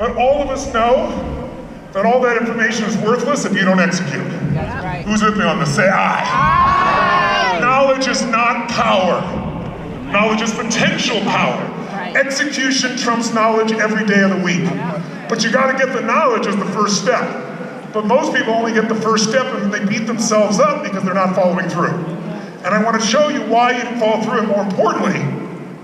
But all of us know that all that information is worthless if you don't execute. That's right. Who's with me on this? Say aye. Aye. Knowledge is not power. Knowledge is potential power. Right. Execution trumps knowledge every day of the week. But you gotta get the knowledge as the first step. But most people only get the first step and then they beat themselves up because they're not following through. And I want to show you why you didn't follow through, and more importantly,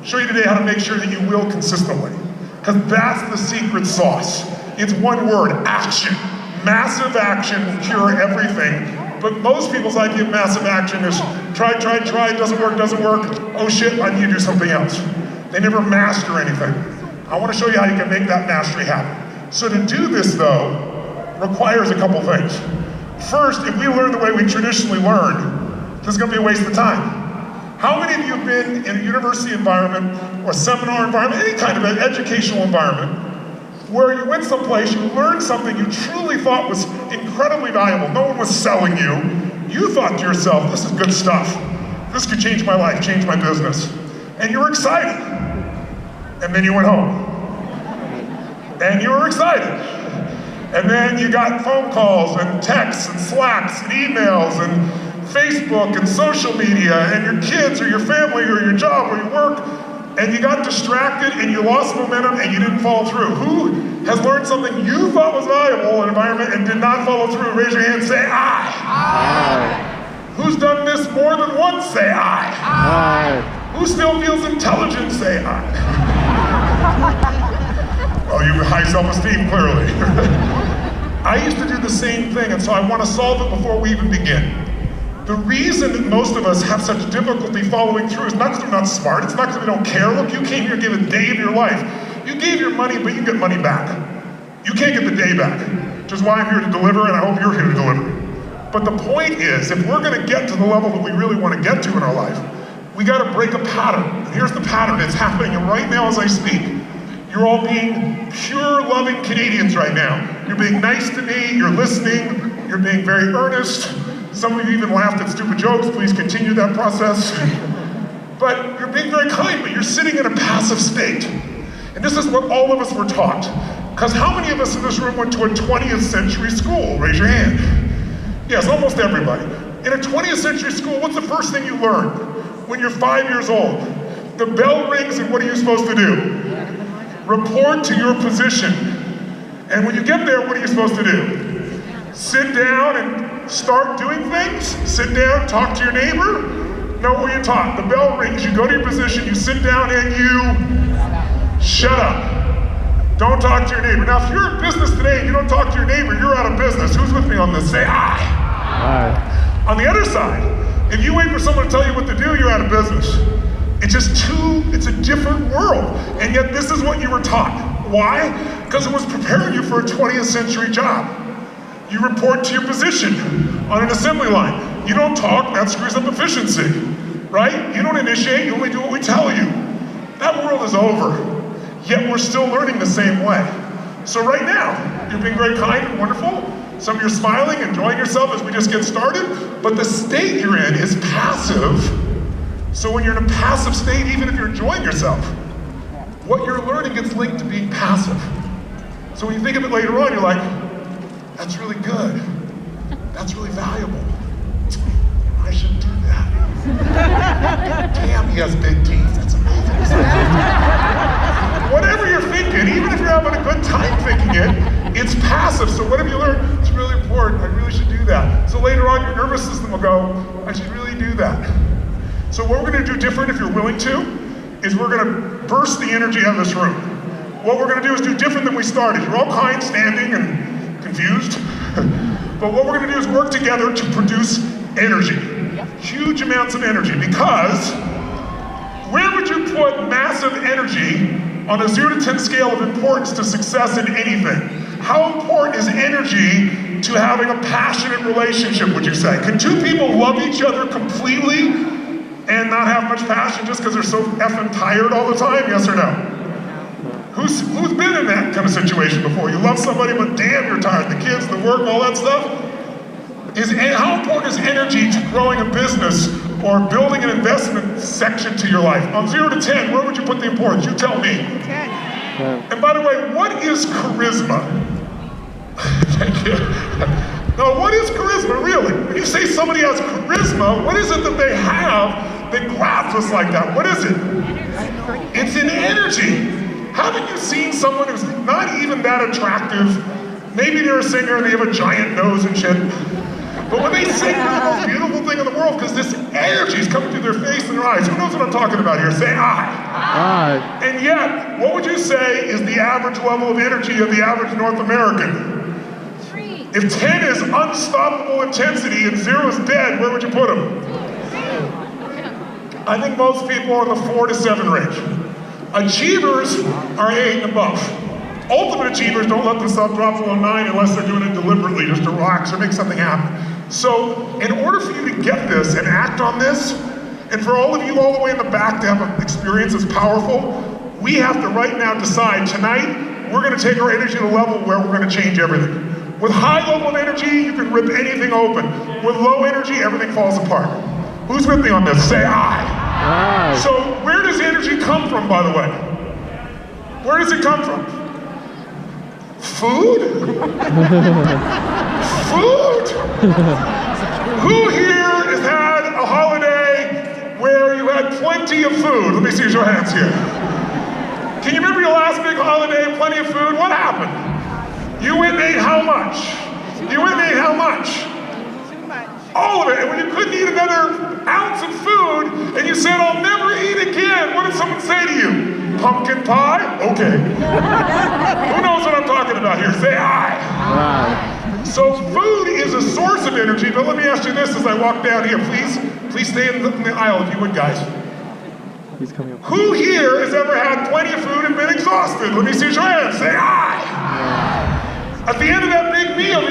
show you today how to make sure that you will consistently. Because that's the secret sauce. It's one word, action. Massive action will cure everything. But most people's idea of massive action is try, doesn't work. Oh shit, I need to do something else. They never master anything. I want to show you how you can make that mastery happen. So to do this though, requires a couple things. First, if we learn the way we traditionally learned, this is going to be a waste of time. How many of you have been in a university environment or seminar environment, any kind of an educational environment, where you went someplace, you learned something you truly thought was incredibly valuable, no one was selling you, you thought to yourself, this is good stuff, this could change my life, change my business, and you were excited, and then you went home, and you were excited. And then you got phone calls and texts and Slacks and emails and Facebook and social media and your kids or your family or your job or your work, and you got distracted and you lost momentum and you didn't follow through. Who has learned something you thought was valuable in an environment and did not follow through? Raise your hand, say aye. Aye. Who's done this more than once? Say aye. Aye. Who still feels intelligent? Say aye. Oh, you have high self-esteem, clearly. I used to do the same thing, and so I want to solve it before we even begin. The reason that most of us have such difficulty following through is not because we're not smart, it's not because we don't care. Look, you came here to give a day of your life. You gave your money, but you get money back. You can't get the day back, which is why I'm here to deliver, and I hope you're here to deliver. But the point is, if we're going to get to the level that we really want to get to in our life, we got to break a pattern. And here's the pattern. It's happening right now as I speak. You're all being pure, loving Canadians right now. You're being nice to me, you're listening, you're being very earnest. Some of you even laughed at stupid jokes, please continue that process. But you're being very kind, but you're sitting in a passive state. And this is what all of us were taught. Because how many of us in this room went to a 20th century school? Raise your hand. Yes, almost everybody. In a 20th century school, what's the first thing you learn when you're 5 years old? The bell rings and what are you supposed to do? Report to your position. And when you get there, what are you supposed to do? Sit down and start doing things? Sit down, talk to your neighbor? No, what you're taught. The bell rings, you go to your position, you sit down and you shut up. Don't talk to your neighbor. Now, if you're in business today and you don't talk to your neighbor, you're out of business. Who's with me on this? Say aye. Aye. On the other side, if you wait for someone to tell you what to do, you're out of business. It's just it's a different world. And yet this is what you were taught. Why? Because it was preparing you for a 20th century job. You report to your position on an assembly line. You don't talk, that screws up efficiency, right? You don't initiate, you only do what we tell you. That world is over, yet we're still learning the same way. So right now, you're being very kind and wonderful. Some of you are smiling, enjoying yourself as we just get started, but the state you're in is passive. So when you're in a passive state, even if you're enjoying yourself, what you're learning gets linked to being passive. So when you think of it later on, you're like, that's really good. That's really valuable. I should do that. Damn, he has big teeth. That's amazing. Whatever you're thinking, even if you're having a good time thinking it, it's passive. So what have you learned? It's really important. I really should do that. So later on, your nervous system will go, I should really do that. So what we're going to do different, if you're willing to, is we're going to burst the energy out of this room. What we're going to do is do different than we started. You're all kind, standing, and confused. But what we're going to do is work together to produce energy. Huge amounts of energy. Because where would you put massive energy on a 0 to 10 scale of importance to success in anything? How important is energy to having a passionate relationship, would you say? Can two people love each other completely and not have much passion just because they're so effing tired all the time? Yes or no? Who's been in that kind of situation before? You love somebody, but damn, you're tired. The kids, the work, all that stuff. How important is energy to growing a business or building an investment section to your life? On 0 to 10, where would you put the importance? You tell me. 10. And by the way, what is charisma? Thank you. No, what is charisma, really? When you say somebody has charisma, what is it that they have that grabs us like that? What is it? It's an energy. Haven't you seen someone who's not even that attractive? Maybe they're a singer and they have a giant nose and shit. But when they sing, they're the most beautiful thing in the world because this energy is coming through their face and their eyes. Who knows what I'm talking about here? Say I. And yet, what would you say is the average level of energy of the average North American? If 10 is unstoppable intensity and 0 is dead, where would you put them? I think most people are in the 4 to 7 range. Achievers are 8 and above. Ultimate achievers don't let themselves drop below 9 unless they're doing it deliberately, just to relax or make something happen. So, in order for you to get this and act on this, and for all of you all the way in the back to have an experience that's powerful, we have to right now decide, tonight, we're gonna take our energy to a level where we're gonna change everything. With high level of energy, you can rip anything open. With low energy, everything falls apart. Who's with me on this? Say I. So where does energy come from, by the way? Where does it come from? Food? Food? Who here has had a holiday where you had plenty of food? Let me see your hands here. Can you remember your last big holiday, plenty of food? What happened? You went and ate how much? You went and ate how much? Too much. All of it. And when you couldn't eat another ounce of food, and you said, I'll never eat again, what did someone say to you? Pumpkin pie? Okay. Who knows what I'm talking about here? Say I. So food is a source of energy, but let me ask you this as I walk down here. Please stay in the aisle if you would, guys. He's coming up. Who here has ever had plenty of food and been exhausted? Let me see your hands. Say I. At the end of that big meal,